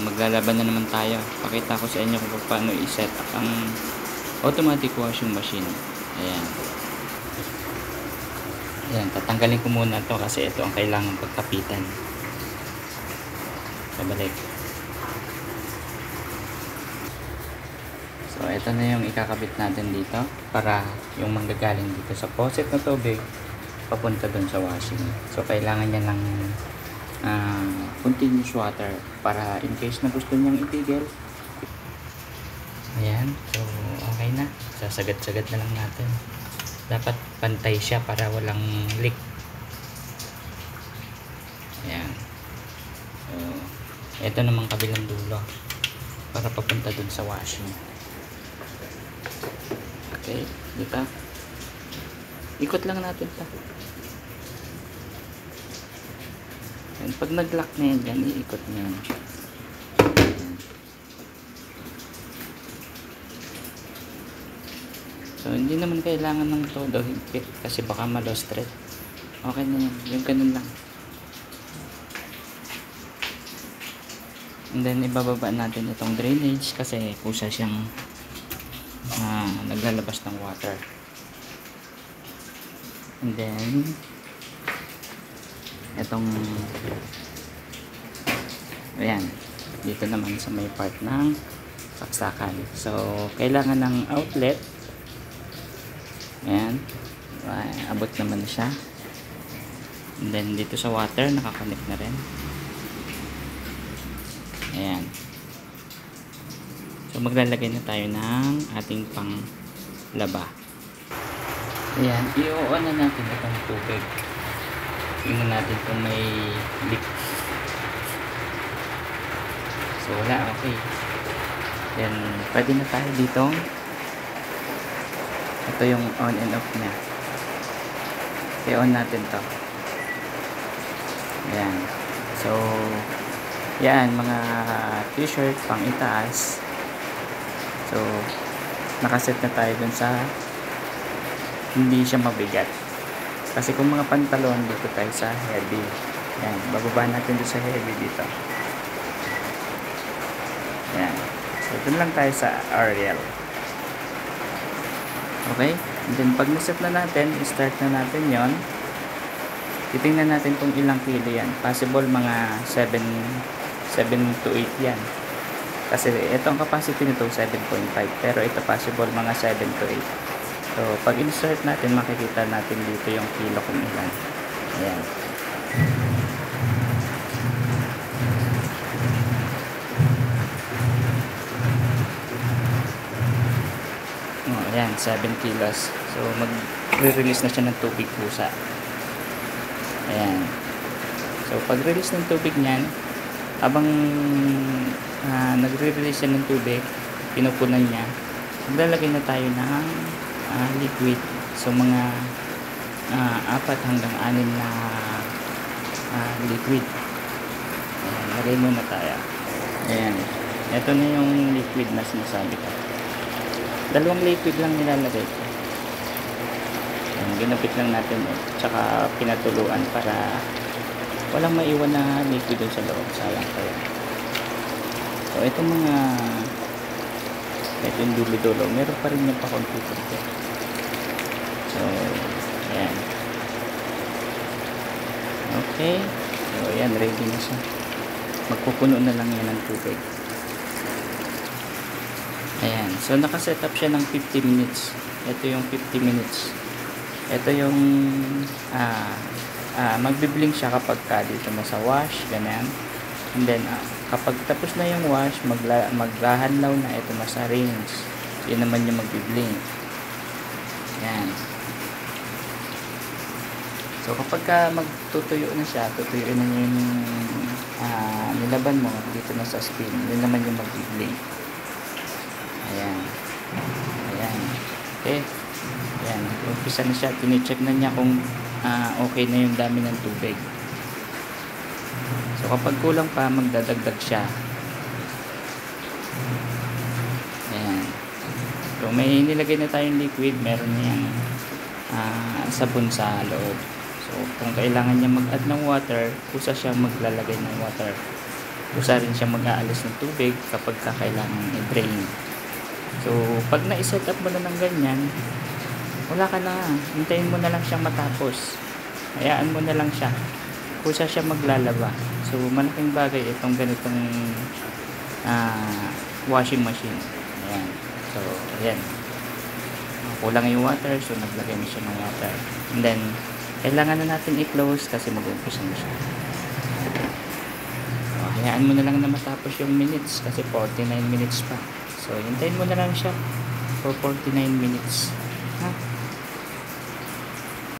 maglalaban na naman tayo. Pakita ko sa inyo kung paano i-set up ang automatic washing machine. Ayan. Ayan, tatanggalin ko muna to kasi ito ang kailangan pagkapitan. Pabalik. So, ito na yung ikakabit natin dito para yung manggagaling dito sa faucet na tubig papunta dun sa washing. So, kailangan niya ng continuous water para in case na gusto niyang itigil. Ayan. So, okay na. Sasagad-sagad na lang natin. Dapat pantay siya para walang leak. Ayan. So, ito namang kabilang dulo para papunta dun sa washing. Okay, dito. Ikot lang natin ito. And pag nag-lock na yan dyan, iikot na yan. So, hindi naman kailangan ng todo higpit kasi baka ma-lost thread. Okay na yan. Yung ganun lang. And then, ibababa natin itong drainage kasi kusa siyang naglalabas ng water. And then, itong ayan, dito naman sa may part ng saksakan. So, kailangan ng outlet. Ayan. Abot naman siya. And then, dito sa water, nakakonect na rin. Ayan. So, maglalagay na tayo ng ating pang laba. Ayan. I-on na natin itong tubig. Tingnan natin kung may leak. So, wala. Okay. Then, pwede na tayo dito. Ito yung on and off niya. I-on natin to. Ayan. So, yan. Mga t-shirt pang itaas. So, nakaset na tayo dun sa hindi siya mabigat. Kasi kung mga pantalon, dito tayo sa heavy. Yan. Bababa natin dun sa heavy dito. Yan. So, dun lang tayo sa Ariel. Okay? And then, pag naset na natin, start na natin yon. Titingnan natin kung ilang kilo yan. Possible mga 7 to 8 yan. Kasi ito ang capacity nito 7.5. Pero ito possible mga 7 to 8. So, pag insert natin, makikita natin dito yung kilo kung ilan. Ayan. Ayan, 7 kilos. So, mag-release na siya ng tubig pusa. Ayan. So, pag-release ng tubig niyan, habang nagre-release siya ng tubig, pinupunan niya, maglalagay na tayo ng liquid. So, mga 4 hanggang 6 na liquid. Ayan, lagay muna tayo. Ayan. Ito na yung liquid na sinasabi ko. 2 liquid lang nilalagay ko. Ginapit lang natin tsaka pinatuluan para walang maiwan na liquid doon sa loob. Sayang kaya. So, itong mga ito yung dulo-dulo. Meron pa rin yung pa-konti-konti. So, ayan. Okay. So, ayan. Ready na siya. Magpupuno na lang yan ng tubig. Ayan. So, nakaset up siya ng 50 minutes. Ito yung 50 minutes. Ito yung magbiblink siya kapag dito na sa wash. Ganyan. And then, kapag tapos na yung wash, maglahanlaw na. Ito na sa rinse. Yun naman yung magbiblink. Ayan. So, kapag magtutuyo na siya, tutuyuin na niya yung nilaban mo dito na sa spin. Yun naman yung magbiblink. Ayan. Ayan. Okay. Ayan. Umpisa na siya. Tine-check na niya kung okay na yung dami ng tubig. So, kapag kulang pa, magdadagdag siya. Ayan. So, may nilagay na tayong liquid. Meron niyang sabon sa loob. So, kung kailangan niya mag-add ng water, kusa siya maglalagay ng water. Kusa rin siya mag-aalis ng tubig kapag kailangan i-drain. So, pag na-set up mo na ng ganyan, wala ka na. Hintayin mo na lang siyang matapos. Hayaan mo na lang siya. Kusa siya maglalaba. So, malaking bagay itong ganitong washing machine. Ayan. So, ayan. Kulang yung water, so naglagay na siya ng water. And then, kailangan na natin i-close kasi mag-umpisa na siya. So, hayaan mo na lang na matapos yung minutes kasi 49 minutes pa. So, hintayin mo na lang siya for 49 minutes. Ha?